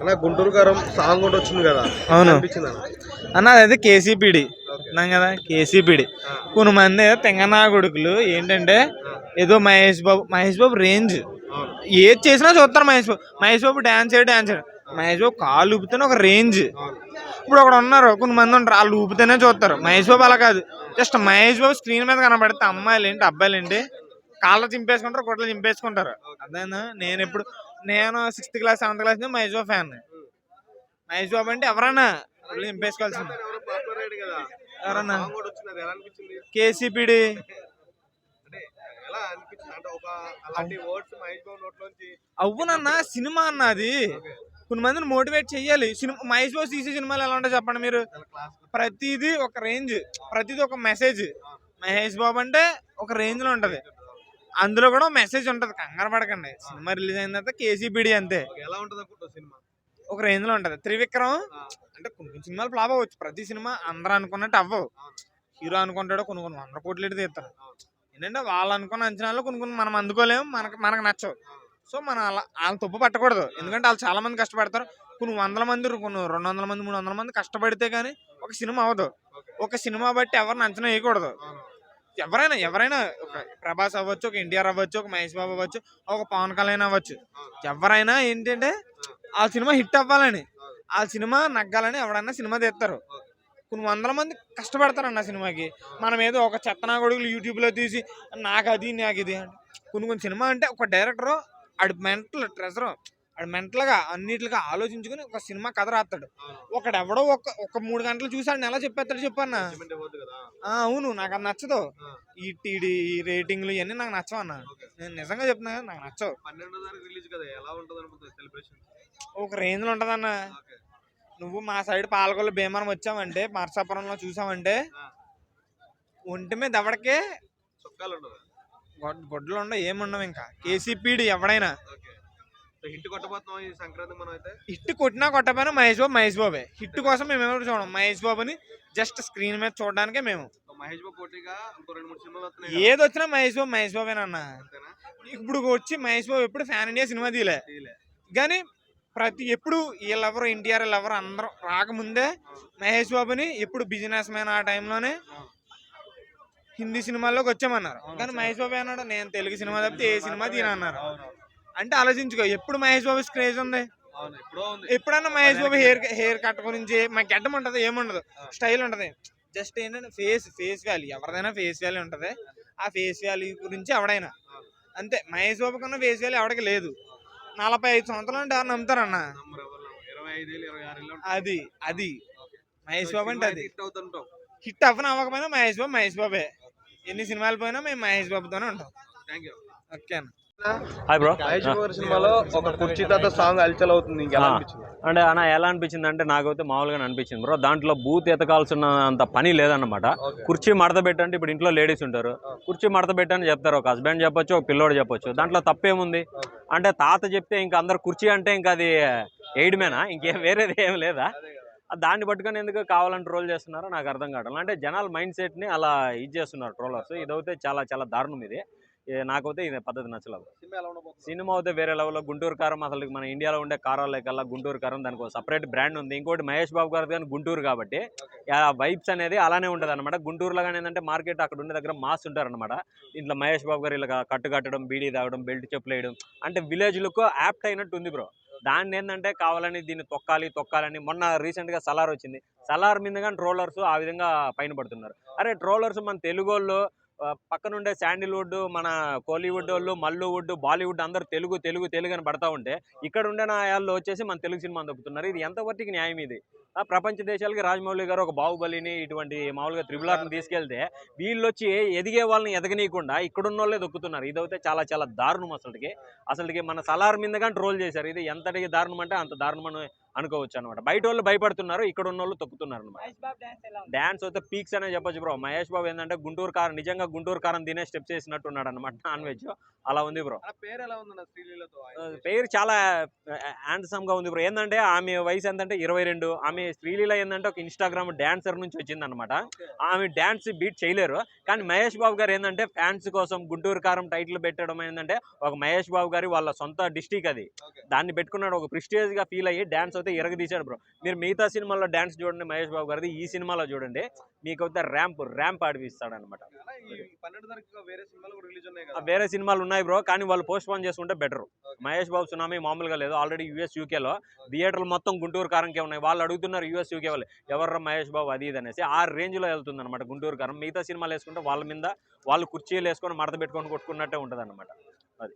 అన్న గుంటూరు గారం సాంగ్ కూడా వచ్చింది కదా, అవును అనిపించింది అన్న. అన్న అదైతే కేసీపీడి అన్నాం కదా. కేసీపీడి కొంతమంది తెంగనా కొడుకులు ఏంటంటే ఏదో మహేష్ బాబు రేంజ్ ఏది చేసినా చూస్తారు. మహేష్ బాబు డాన్స్ మహేష్ బాబు కాళ్ళు ఊపితేనే ఒక రేంజ్. ఇప్పుడు ఒకడు ఉన్నారు, కొంతమంది ఉంటారు వాళ్ళు ఊపితేనే చూస్తారు. మహేష్ బాబు అలా కాదు. జస్ట్ మహేష్ బాబు స్క్రీన్ మీద కనబడితే అమ్మాయిలు ఏంటి అబ్బాయిలు ఏంటి కాళ్ళు చింపేసుకుంటారు, గుడ్లు చింపేసుకుంటారు. అదేనా నేను 6th క్లాస్ 7th క్లాస్ నుంచి మహేష్ బాబు ఫ్యాన్. మహేష్ బాబు అంటే ఎవరన్నా గుడ్లు చింపేసుకోవాల్సింది. ఎవరో పాపులర్ అయ్యాడు కదా, ఎవరన్నా సాంగ్ కూడా వచ్చింది, అది ఎలా అనిపించింది? కేసీపీడి అంటే ఎలా అనిపించింది అంటే ఒక అలాంటి వర్డ్స్ మహేష్ బాబు నోట్లోంచి. అవునన్నా సినిమా అన్న అది కొంతమందిని మోటివేట్ చెయ్యాలి. మహేష్ బాబు తీసే సినిమాలు ఎలా ఉంటాయి చెప్పండి మీరు. ప్రతిదీ ఒక రేంజ్, ప్రతిదీ ఒక మెసేజ్. మహేష్ బాబు అంటే ఒక రేంజ్ లో ఉంటది, అందులో కూడా మెసేజ్ ఉంటది. కంగారు పడకండి, సినిమా రిలీజ్ అయిన తర్వాత కేసీపీడి అంతే ఎలా ఉంటది అనుకుంటావు సినిమా? ఒక రేంజ్ లో ఉంటది. త్రివిక్రమ్ అంటే కొన్ని సినిమాలు ఫ్లాప్ అవ్వచ్చు, ప్రతి సినిమా అందరూ అనుకున్నట్టు అవ్వవు. హీరో అనుకుంటాడు కొన్ని 100 కోట్లు ఎటు తీస్తారు. ఏంటంటే వాళ్ళు అనుకున్న అంచనాలు కొన్ని మనం అందుకోలేము, మనకు నచ్చవు. సో మనం వాళ్ళ తప్పు పట్టకూడదు, ఎందుకంటే వాళ్ళు చాలా మంది కష్టపడతారు. కొన్ని 100 మంది, కొన్ని 200 మంది 300 మంది కష్టపడితే గానీ ఒక సినిమా అవ్వదు. ఒక సినిమా బట్టి ఎవరిని అంచనా వేయకూడదు. ఎవరైనా ఒక ప్రభాస్ అవ్వచ్చు, ఒక ఎన్టీఆర్ అవ్వచ్చు, ఒక మహేష్ బాబు అవ్వచ్చు, ఒక పవన్ కళ్యాణ్ అవ్వచ్చు. ఎవరైనా ఏంటంటే ఆ సినిమా హిట్ అవ్వాలని, ఆ సినిమా నగ్గాలని ఎవడన్నా సినిమా తీస్తారు. కొన్ని 100 మంది కష్టపడతారన్న సినిమాకి. మనం ఏదో ఒక చెత్తనా కొడుకులు యూట్యూబ్ లో తీసి నాకు ఇది అంటే కొన్ని సినిమా అంటే ఒక డైరెక్టర్ ఆడి మెంటల్ ట్రెజర్, ఆడు మెంటల్ గా అన్నిటిగా ఆలోచించుకుని ఒక సినిమా కథ రాస్తాడు. ఒకడెవడో ఒక 3 గంటలు చూసి ఆడిని ఎలా చెప్పేస్తాడు చెప్పన్న. అవును, నాకు అది నచ్చదు. ఈ టీడీ రేటింగ్లు ఇవన్నీ నాకు నచ్చవన్న. నేను నిజంగా చెప్తున్నా, నాకు నచ్చవు. 12వ తారీఖు రిలీజ్ కదా, ఎలా ఉంటది అనుకుంటుంది సెలబ్రేషన్? ఒక రేంజ్ లో ఉంటదన్న. నువ్వు మా సైడ్ పాలకొల్లు భీమవరం వచ్చావంటే, నరసాపురంలో చూసావంటే ఒంటి మీద ఎవడికే చొక్కాలు ఉండవు, గొడ్డలు ఉండవు, ఏముండవు. ఇంకా కేసీపీడి ఎవడైనా హిట్ కొట్టబోతున్నాం ఈ సంక్రాంతి మనం అయితే. హిట్ కొట్టినా కొట్టపోయినా మహేష్ బాబే హిట్ కోసం మేము ఎవరు చూడం. మహేష్ బాబుని జస్ట్ స్క్రీన్ మీద చూడడానికే మేము. మహేష్ బాబు పోటీగా ఇంకో 2-3 సినిమాలు వస్తున్నాయి, ఏది వచ్చినా మహేష్ బాబేనన్న. ఇప్పుడు వచ్చి మహేష్ బాబు ఎప్పుడు ఫ్యాన్ ఇండియా సినిమా తీలే కానీ ఎప్పుడు వీళ్ళెవరు ఎన్టీఆర్ వీళ్ళెవరు అందరూ రాకముందే మహేష్ బాబుని ఎప్పుడు బిజినెస్ మ్యాన్ ఆ టైంలోనే హిందీ సినిమాల్లోకి వచ్చామన్నారు. కానీ మహేష్ బాబు అన్నాడు నేను తెలుగు సినిమా తప్పితే ఏ సినిమా తీనన్నారు. అంటే ఆలోచించుకో, ఎప్పుడు మహేష్ బాబు క్రేజ్ ఉంది. ఎప్పుడన్నా మహేష్ బాబు హెయిర్ కట్ గురించి మాకు గడ్డం ఉంటది, ఏముండదు, స్టైల్ ఉంటది. జస్ట్ ఏంటంటే ఫేస్ వాల్యూ, ఎవరిదైనా ఫేస్ వాల్యూ ఉంటది. ఆ ఫేస్ వాల్యూ గురించి ఎవడైనా అంతే. మహేష్ బాబు కన్నా ఫేస్ వాల్యూ ఎవడికి లేదు. 45 సంవత్సరాలు అంటే ఎవరు నమ్ముతారన్న. అది మహేష్ బాబు అంటే అది. హిట్ అవ్వకపోయినా మహేష్ బాబే. ఎన్ని సినిమాలు పోయినా మేము మహేష్ బాబుతోనే ఉంటాం. ఓకే అన్న. Hi bro. మహేష్ బాబు సినిమాలో ఒక కుర్చీ తాత సాంగ్ హల్చల్ అవుతుంది, ఎలా అనిపించింది? అంటే అన్న ఎలా అనిపించింది అంటే నాకైతే మామూలుగానే అనిపించింది బ్రో. దాంట్లో బూత్ ఎతకాల్సిన అంత పని లేదన్నమాట. కుర్చీ మడత పెట్టండి, ఇప్పుడు ఇంట్లో లేడీస్ ఉంటారు, కుర్చీ మడత పెట్టని చెప్తారు. ఒక హస్బెండ్ చెప్పొచ్చు, ఒక పిల్లోడు చెప్పొచ్చు, దాంట్లో తప్పేముంది? అంటే తాత చెప్తే ఇంకా అందరు కుర్చీ అంటే ఇంకా అది ఎయిడ్మేనా, ఇంకేం వేరేది ఏం లేదా? దాన్ని పట్టుకొని ఎందుకు కావాలని ట్రోల్ చేస్తున్నారో నాకు అర్థం కావడం. అంటే జనాల మైండ్ సెట్ని అలా ఇది చేస్తున్నారు ట్రోలర్స్. ఇదైతే చాలా చాలా దారుణం. ఇది నాకైతే ఇది పద్ధతి నచ్చలేదు. సినిమా అయితే వేరే లెవెల్లో. గుంటూరు కారం అసలు మన ఇండియాలో ఉండే కారాలు కల్లా గుంటూరు కారం, దానికి ఒక సపరేట్ బ్రాండ్ ఉంది. ఇంకోటి మహేష్ బాబు గారు కానీ గుంటూరు కాబట్టి ఆ వైబ్స్ అనేది అలానే ఉంటుంది అనమాట. గుంటూరులో కానీ ఏంటంటే మార్కెట్ అక్కడ ఉండే దగ్గర మాస్ ఉంటారనమాట. ఇంట్లో మహేష్ బాబు గారు ఇలా కట్టడం, బీడీ తాగడం, బెల్ట్ చెప్పులు వేయడం అంటే విలేజ్ లుక్ యాప్ట్ అయినట్టు ఉంది బ్రో. దాన్ని ఏంటంటే కావాలని దీన్ని తొక్కాలని మొన్న రీసెంట్గా సలార్ వచ్చింది, సలార్ మీద కానీ ట్రోలర్స్ ఆ విధంగా పైన పడుతున్నారు. అరే ట్రోలర్స్ మన తెలుగు వాళ్ళు పక్కనుండే శాండిల్వుడ్, మన కోలీవుడ్ వాళ్ళు, మల్లువుడ్, బాలీవుడ్ అందరూ తెలుగు అని పడతా ఉంటే ఇక్కడ ఉండే నాయాల్లో వచ్చేసి మన తెలుగు సినిమా దొక్కుతున్నారు. ఇది ఎంతవరకు న్యాయం? ఇది ప్రపంచ దేశాలకి రాజమౌళి గారు ఒక బాహుబలిని ఇటువంటి మామూలుగా త్రిబుల్ తీసుకెళ్తే వీళ్ళు వచ్చి ఎదిగే వాళ్ళని ఎదగనీయకుండా ఇక్కడున్న వాళ్ళే దొక్కుతున్నారు. ఇదైతే చాలా చాలా దారుణం. అసలుకి మన సలార్ మీద కానీ ట్రోల్ చేశారు. ఇది ఎంతటి దారుణం అంటే అంత దారుణం అనుకోవచ్చు అనమాట. బయట వాళ్ళు భయపడుతున్నారు, ఇక్కడ ఉన్న వాళ్ళు తొక్కుతున్నారు అనమాట. డాన్స్ అయితే పీక్స్ అనే చెప్పొచ్చు బ్రో. మహేష్ బాబు ఏంటంటే గుంటూరు కారం, నిజంగా గుంటూరు కారం తినే స్టెప్స్ వేసినట్టున్నాడు అనమాట నాన్ వెజ్. అలా ఉంది బ్రో. ఆ పేరు ఎలా ఉందన్న శ్రీలీలతో పేరు చాలా హ్యాండ్సమ్ గా ఉంది బ్రో. ఏంటంటే ఆమె వయసు ఏంటంటే 22. ఆమె శ్రీలీల ఏంటంటే ఒక ఇన్స్టాగ్రామ్ డాన్సర్ నుంచి వచ్చింది అనమాట. ఆమె డాన్స్ బీట్ చేయలేరు. కానీ మహేష్ బాబు గారు ఏంటంటే ఫ్యాన్స్ కోసం గుంటూరు కారం టైటిల్ పెట్టడం ఏంటంటే ఒక మహేష్ బాబు గారి వాళ్ళ సొంత డిస్టిక్ అది. దాన్ని పెట్టుకున్నాడు, ఒక ప్రిస్టేజ్ గా ఫీల్ అయ్యి డాన్స్ అయితే తీశాడు బ్రో. మీరు మిగతా సినిమాల్లో డాన్స్ చూడండి మహేష్ బాబు గారిది, ఈ సినిమాలో చూడండి మీకు అయితే ర్యాంప్ ఆడిపిస్తాడు అనమాట. వేరే సినిమాలు ఉన్నాయి బ్రో, కానీ వాళ్ళు పోస్ట్ పోన్ చేసుకుంటే బెటర్. మహేష్ బాబు సునామీ మామూలుగా లేదు, ఆల్రెడీ యూఎస్ యూకేలో థియేటర్లు మొత్తం గుంటూరు కారంకే ఉన్నాయి. వాళ్ళు అడుగుతున్నారు యూఎస్ యూకే వాళ్ళు ఎవర్రా మహేష్ బాబు అది ఇది అనేసి. ఆ రేంజ్ లో వెళ్తుంది అనమాట గుంటూరు కారం. మిగతా సినిమాలు వేసుకుంటే వాళ్ళ మీద వాళ్ళు కుర్చీలు వేసుకొని మడత పెట్టుకొని కొట్టుకున్నట్టే ఉంటుంది అనమాట. అది